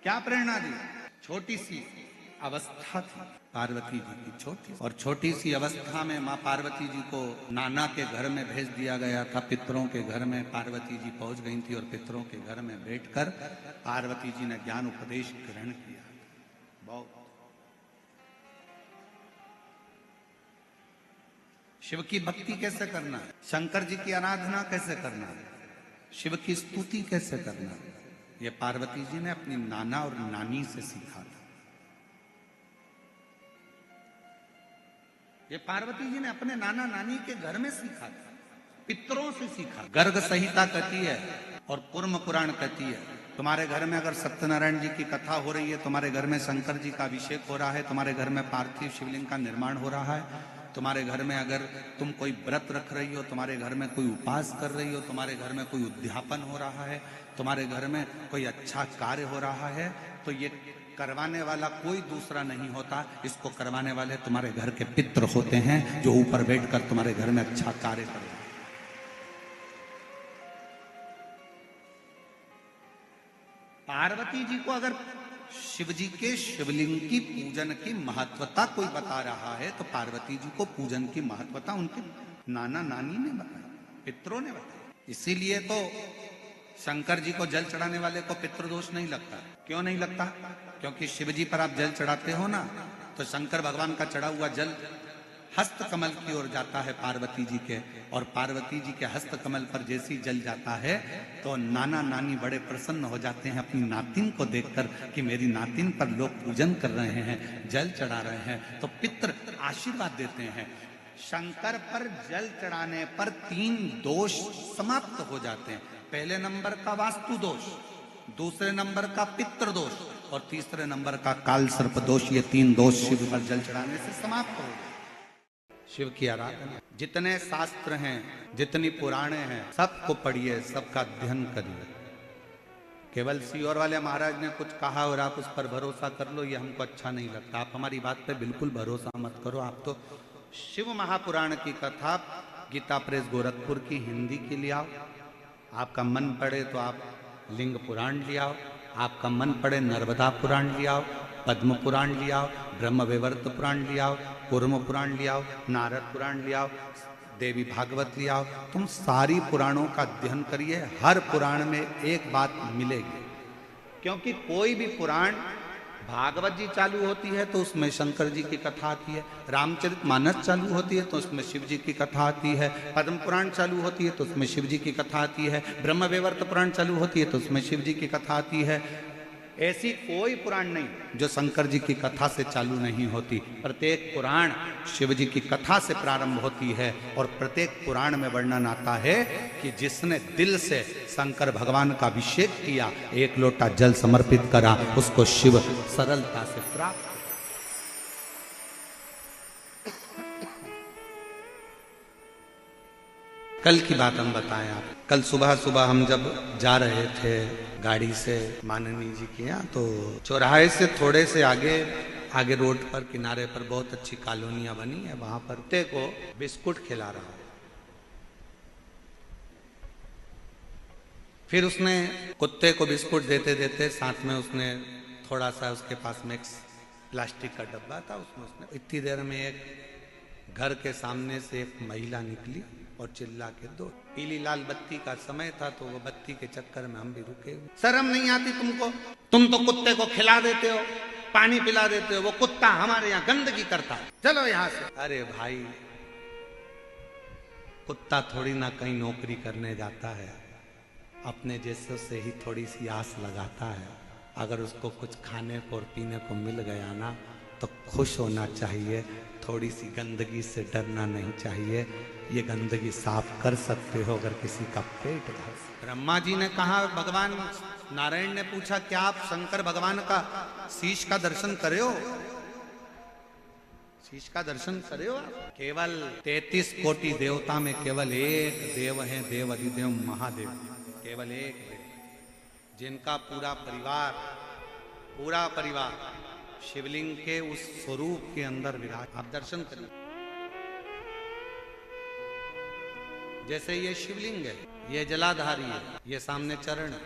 क्या प्रेरणा दी? छोटी सी अवस्था थी पार्वती जी की, छोटी, और छोटी सी अवस्था में माँ पार्वती जी को नाना के घर में भेज दिया गया था। पितरों के घर में पार्वती जी पहुंच गई थी और पितरों के घर में बैठकर पार्वती जी ने ज्ञान उपदेश ग्रहण किया। बहुत शिव की भक्ति कैसे करना है, शंकर जी की आराधना कैसे करना है, शिव की स्तुति कैसे करना है, ये पार्वती जी ने अपनी नाना और नानी से सीखा था। ये पार्वती जी ने अपने नाना नानी के घर में सीखा था, पितरों से सीखा। गर्ग संहिता कहती है और कूर्म पुराण कहती है, तुम्हारे घर में अगर सत्यनारायण जी की कथा हो रही है, तुम्हारे घर में शंकर जी का अभिषेक हो रहा है, तुम्हारे घर में पार्थिव शिवलिंग का निर्माण हो रहा है, तुम्हारे घर में अगर तुम कोई व्रत रख रही हो, तुम्हारे घर में कोई उपास कर रही हो, तुम्हारे घर में कोई उद्यापन हो रहा है, तुम्हारे घर में कोई अच्छा कार्य हो रहा है, तो ये करवाने वाला कोई दूसरा नहीं होता, इसको करवाने वाले तुम्हारे घर के पितृ होते हैं, जो ऊपर बैठकर तुम्हारे घर में अच्छा कार्य कर रहे हैं। पार्वती जी को अगर शिव जी के शिवलिंग की पूजन की महत्वता कोई बता रहा है, तो पार्वती जी को पूजन की महत्वता उनके नाना नानी ने बताई, पितरों ने बताई। इसीलिए तो शंकर जी को जल चढ़ाने वाले को पितृदोष नहीं लगता। क्यों नहीं लगता? क्योंकि शिव जी पर आप जल चढ़ाते हो ना, तो शंकर भगवान का चढ़ा हुआ जल हस्त कमल की ओर जाता है पार्वती जी के, और पार्वती जी के हस्त कमल पर जैसी जल जाता है तो नाना नानी बड़े प्रसन्न हो जाते हैं अपनी नातिन को देखकर कि मेरी नातिन पर लोग पूजन कर रहे हैं, जल चढ़ा रहे हैं, तो पितृ आशीर्वाद देते हैं। शंकर पर जल चढ़ाने पर 3 दोष समाप्त हो जाते हैं। पहले नंबर का वास्तु दोष, दूसरे नंबर का पितृ दोष और तीसरे नंबर का काल सर्प दोष। ये 3 दोष शिव पर जल चढ़ाने से समाप्त हो गए। शिव की आराधना, जितने शास्त्र हैं, जितनी पुराणे हैं, सबको पढ़िए, सबका अध्ययन करिए। केवल सीहोर वाले महाराज ने कुछ कहा और आप उस पर भरोसा कर लो, ये हमको अच्छा नहीं लगता। आप हमारी बात पे बिल्कुल भरोसा मत करो। आप तो शिव महापुराण की कथा गीता प्रेस गोरखपुर की हिंदी की ले आओ, आपका मन पड़े तो आप लिंग पुराण ले आओ, आपका मन पड़े नर्मदा पुराण ले आओ, पद्म पुराण ले आओ, ब्रह्म वैवर्त पुराण ले आओ, कूर्म पुराण ले आओ, नारद पुराण ले आओ, देवी भागवत ले आओ। तुम सारी पुराणों का अध्ययन करिए, हर पुराण में एक बात मिलेगी। क्योंकि कोई भी पुराण, भागवत जी चालू होती है तो उसमें शंकर जी की कथा आती है, रामचरितमानस चालू होती है तो उसमें शिव जी की कथा आती है, पद्म पुराण चालू होती है तो उसमें शिव जी की कथा आती है, ब्रह्म वैवर्त पुराण चालू होती है तो उसमें शिव जी की कथा आती है। ऐसी कोई पुराण नहीं जो शंकर जी की कथा से चालू नहीं होती। प्रत्येक पुराण शिव जी की कथा से प्रारंभ होती है और प्रत्येक पुराण में वर्णन आता है कि जिसने दिल से शंकर भगवान का अभिषेक किया, 1 लोटा जल समर्पित करा, उसको शिव सरलता से प्राप्त। कल की बात हम बताएं आप। कल सुबह सुबह हम जब जा रहे थे गाड़ी से माननीय जी के यहाँ, तो चौराहे से थोड़े से आगे रोड पर किनारे पर बहुत अच्छी कॉलोनियां बनी है, वहां पर कुत्ते को बिस्कुट खिला रहा है। फिर उसने कुत्ते को बिस्कुट देते देते साथ में उसने थोड़ा सा, उसके पास में एक प्लास्टिक का डब्बा था, उसमें उसने इतनी देर में एक घर के सामने से एक महिला निकली और चिल्ला के दो। पीली लाल बत्ती का समय था तो वो बत्ती के चक्कर में हम भी रुके। शर्म नहीं आती तुमको? तुम तो कुत्ते को खिला देते हो, पानी पिला देते हो, वो कुत्ता हमारे यहाँ गंदगी करता है, चलो यहाँ से। अरे भाई, कुत्ता थोड़ी ना कहीं नौकरी करने जाता है, अपने जैसे से ही थोड़ी सी आस लगाता है। अगर उसको कुछ खाने को और पीने को मिल गया ना तो खुश होना चाहिए, थोड़ी सी गंदगी से डरना नहीं चाहिए। ये गंदगी साफ कर सकते हो अगर किसी का पेट भर। ब्रह्मा जी ने कहा, भगवान नारायण ने पूछा, क्या आप शंकर भगवान का शीश का दर्शन करे हो? शीश का दर्शन करे हो? केवल 33 कोटि देवता में केवल एक देव है, देव अधिदेव महादेव, केवल एक देव, जिनका पूरा परिवार शिवलिंग के उस स्वरूप के अंदर विराज। आप दर्शन करिए, जैसे ये शिवलिंग है, ये जलाधारी है, ये सामने चरण है,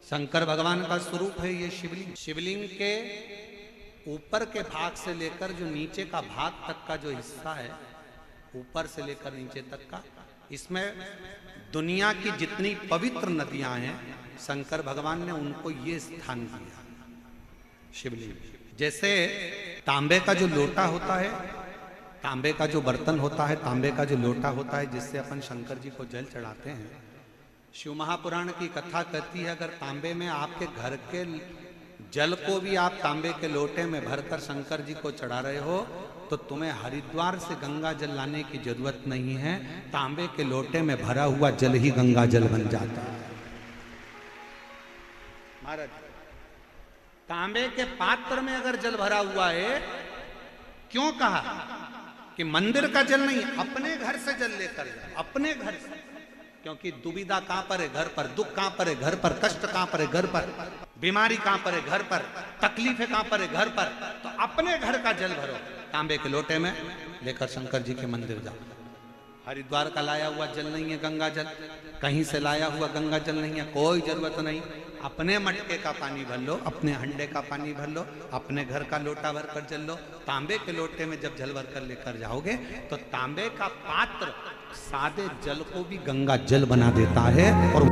शंकर भगवान का स्वरूप है ये शिवलिंग। शिवलिंग के ऊपर के भाग से लेकर जो नीचे का भाग तक का जो हिस्सा है, ऊपर से लेकर नीचे तक का, इसमें दुनिया की जितनी पवित्र नदियां हैं शंकर भगवान ने उनको ये स्थान दिया शिवलिंग। जैसे तांबे का जो लोटा होता है, तांबे का जो बर्तन होता है, तांबे का जो लोटा होता है जिससे अपन शंकर जी को जल चढ़ाते हैं, शिव महापुराण की कथा कहती है अगर तांबे में आपके घर के जल को भी आप तांबे के लोटे में भरकर शंकर जी को चढ़ा रहे हो तो तुम्हें हरिद्वार से गंगा जल लाने की जरूरत नहीं है, तांबे के लोटे में भरा हुआ जल ही गंगा जल बन जाता है। महाराज, तांबे के पात्र में अगर जल भरा हुआ है, क्यों कहा कि मंदिर का जल नहीं, अपने घर से जल लेकर जाओ, अपने घर से। क्योंकि दुविधा कहां पर है? घर पर। दुख कहां पर है? घर पर। कष्ट कहां पर है? घर पर। बीमारी कहां पर है? घर पर। तकलीफें कहां पर है? घर पर। तो अपने घर का जल भरो, तांबे के लोटे में लेकर शंकर जी के मंदिर जाओ। हरिद्वार का लाया हुआ जल नहीं है गंगा जल, कहीं से लाया हुआ गंगा जल नहीं है, कोई जरूरत नहीं। अपने मटके का पानी भर लो, अपने हंडे का पानी भर लो, अपने घर का लोटा भर कर जल लो। तांबे के लोटे में जब जल भर कर लेकर जाओगे तो तांबे का पात्र सादे जल को भी गंगा जल बना देता है। और